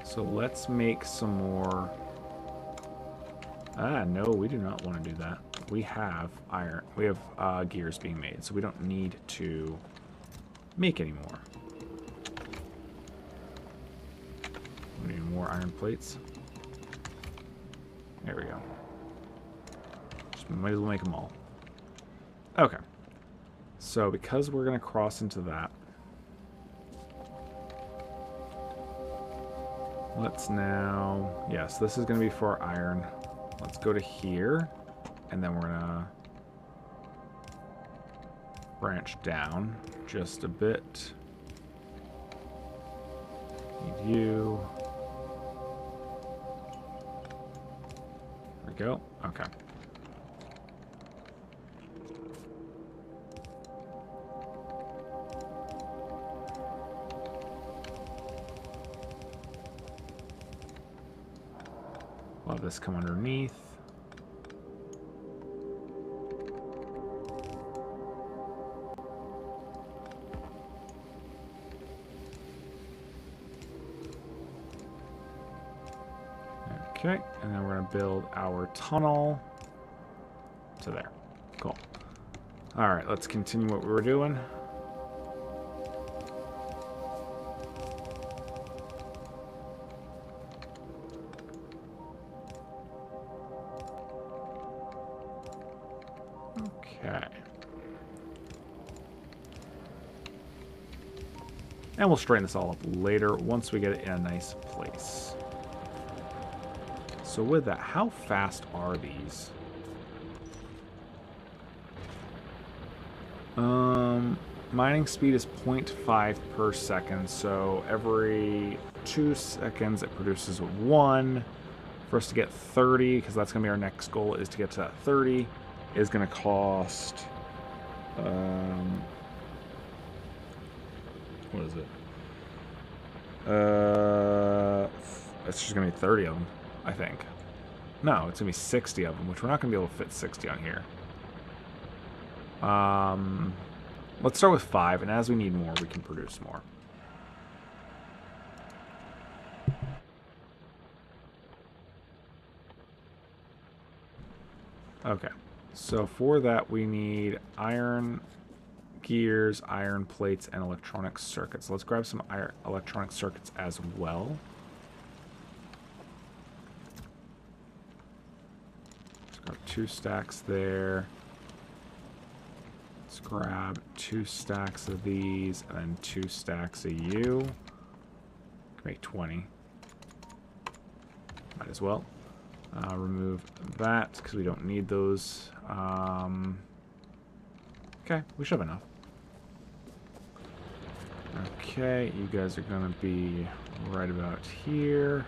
So let's make some more. No, we do not want to do that. We have iron. We have gears being made, so we don't need to make any more. We need more iron plates. There we go. Just might as well make them all. Okay. So because we're going to cross into that, let's now... Yes, this is going to be for our iron. Let's go to here, and then we're going to branch down just a bit. Need you. There we go. Okay. We'll have this come underneath. Okay, and then we're going to build our tunnel to there. Cool. All right, let's continue what we were doing. Okay. And we'll straighten this all up later once we get it in a nice place. So with that, how fast are these? Mining speed is 0.5 per second, so every 2 seconds it produces 1. For us to get 30, because that's going to be our next goal, is to get to that 30, is going to cost... what is it? It's just going to be 30 of them, I think. No, it's going to be 60 of them, which we're not going to be able to fit 60 on here. Let's start with 5, and as we need more, we can produce more. Okay, so for that we need iron gears, iron plates, and electronic circuits. Let's grab some electronic circuits as well. Let's grab 2 stacks there. Let's grab 2 stacks of these, and then 2 stacks of you. Make 20. Might as well. Remove that, because we don't need those. Okay, we should have enough. Okay, you guys are going to be right about here.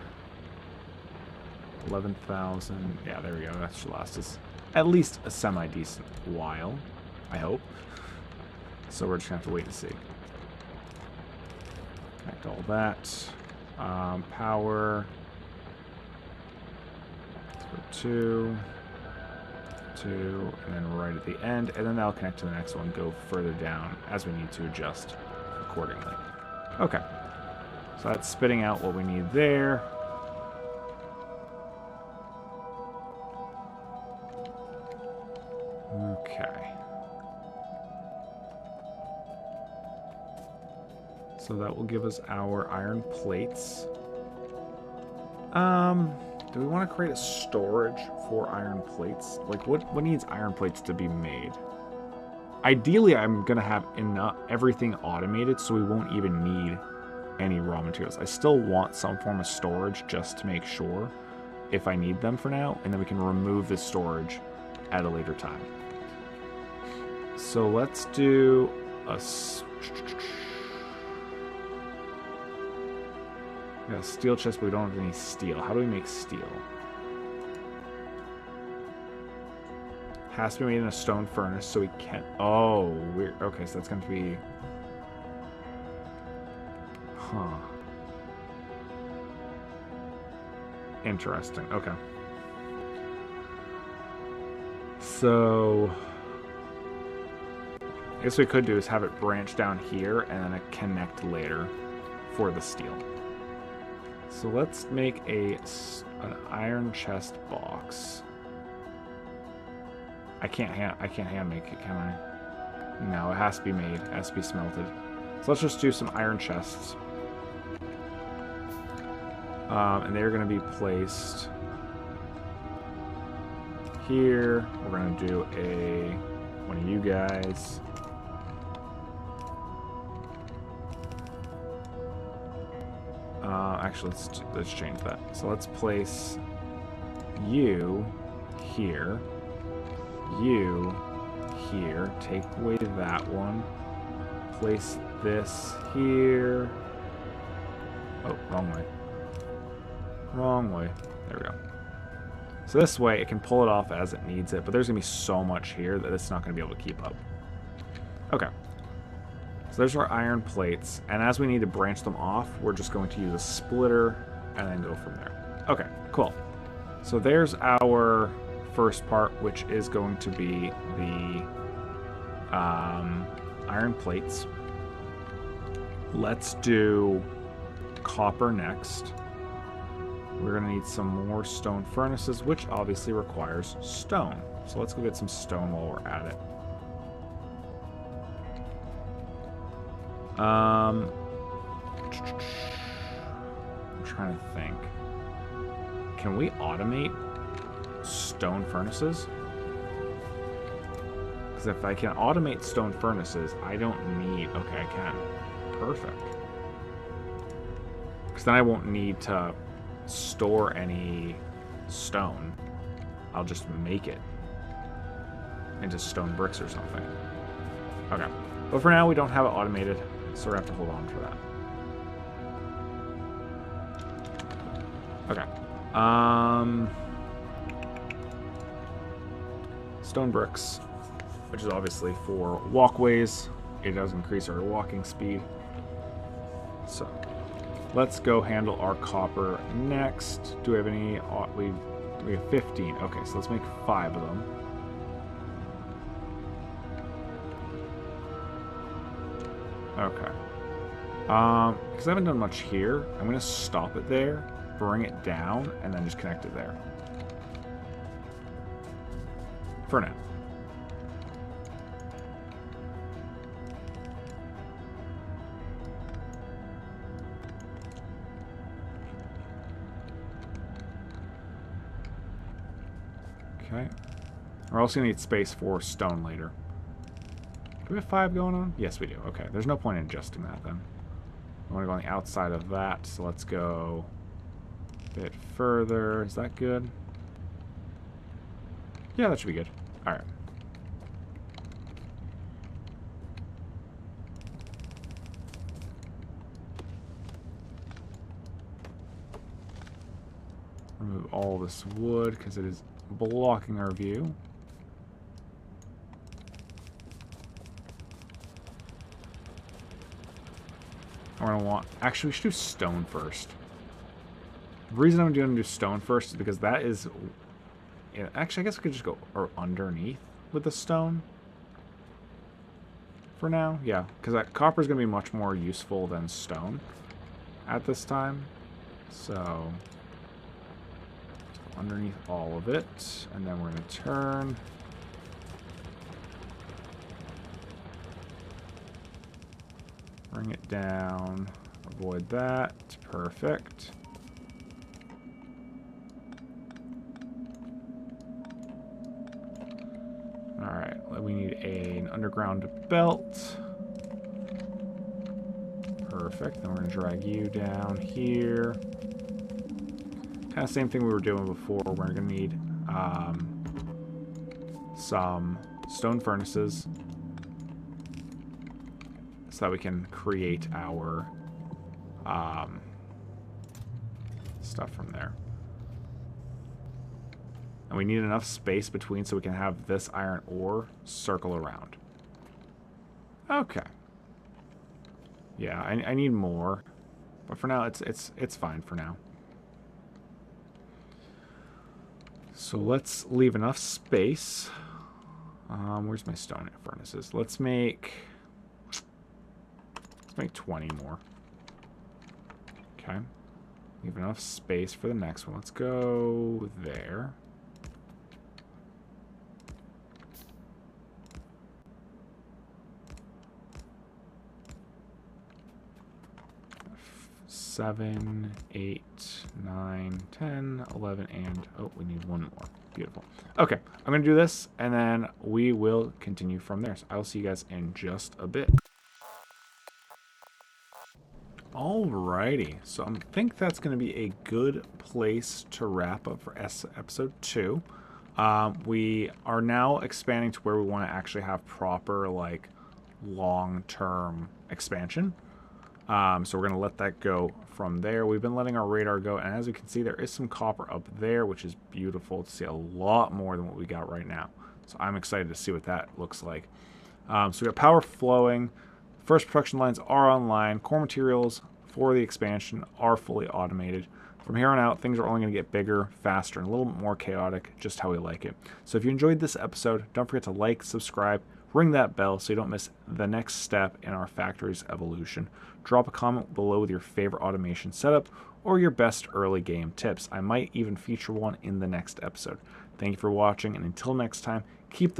11,000. Yeah, there we go. That should last us at least a semi-decent while, I hope. So we're just going to have to wait and see. Connect all that. Power. 2, and then right at the end, and then that'll connect to the next one, go further down as we need to adjust accordingly. Okay, so that's spitting out what we need there. Okay. So that will give us our iron plates. Do we want to create a storage for iron plates? Like, what needs iron plates to be made? Ideally, I'm going to have everything automated, so we won't even need any raw materials. I still want some form of storage just to make sure if I need them for now, and then we can remove the storage at a later time. So let's do a... We got a steel chest, but we don't have any steel. How do we make steel? Has to be made in a stone furnace, so we can't... Oh, weird. Okay, so that's going to be... Huh. Interesting. Okay. So... I guess what we could do is have it branch down here, and then connect later for the steel. So let's make an iron chest box. I can't hand make it, can I? No, it has to be made. It has to be smelted. So let's just do some iron chests. And they're going to be placed here. We're going to do one of you guys. Actually, let's change that. So let's place you here, you here. Take away that one. Place this here. Oh, wrong way. Wrong way. There we go. So this way, it can pull it off as it needs it, but there's going to be so much here that it's not going to be able to keep up. Okay. So there's our iron plates, and as we need to branch them off, we're just going to use a splitter and then go from there. Okay, cool. So there's our first part, which is going to be the iron plates. Let's do copper next. We're going to need some more stone furnaces, which obviously requires stone. So let's go get some stone while we're at it. I'm trying to think. Can we automate stone furnaces? Because if I can automate stone furnaces, I don't need... Okay, I can. Perfect. Because then I won't need to store any stone. I'll just make it into stone bricks or something. Okay. But for now, we don't have it automated, so we're going to have to hold on for that. Okay. Stone bricks, which is obviously for walkways. It does increase our walking speed. So, let's go handle our copper next. Do we have any? We have 15. Okay, so let's make 5 of them. Okay. Because I haven't done much here, I'm going to stop it there, bring it down, and then just connect it there. For now. Okay. We're also going to need space for stone later. Do we have 5 going on? Yes, we do. Okay, there's no point in adjusting that then. I want to go on the outside of that, so let's go a bit further. Is that good? Yeah, that should be good. All right. Remove all this wood because it is blocking our view. We're going to want... Actually, we should do stone first. The reason I'm going to do stone first is because that is... Yeah, actually, I guess we could just go underneath with the stone. For now, yeah. Because that copper is going to be much more useful than stone at this time. So... underneath all of it. And then we're going to turn... bring it down. Avoid that. Perfect. Alright, we need an underground belt. Perfect. Then we're going to drag you down here. Kind of same thing we were doing before. We're going to need some stone furnaces. So that we can create our stuff from there. And we need enough space between so we can have this iron ore circle around. Okay. Yeah, I need more. But for now, it's fine for now. So let's leave enough space. Where's my stone furnaces? Let's make 20 more. Okay. Leave enough space for the next one. Let's go there. Seven, 8, 9, 10, 11, and oh, we need one more. Beautiful. Okay, I'm going to do this, and then we will continue from there. So I'll see you guys in just a bit. Alrighty, so I think that's going to be a good place to wrap up for episode 2. We are now expanding to where we want to actually have proper, like, long-term expansion. So we're going to let that go from there. We've been letting our radar go, and as you can see, there is some copper up there, which is beautiful to see, a lot more than what we got right now. So I'm excited to see what that looks like. So we got power flowing. First production lines are online. Core materials for the expansion are fully automated. From here on out, things are only going to get bigger, faster, and a little more chaotic, just how we like it. So if you enjoyed this episode, don't forget to like, subscribe, ring that bell so you don't miss the next step in our factory's evolution. Drop a comment below with your favorite automation setup or your best early game tips. I might even feature one in the next episode. Thank you for watching, and until next time, keep the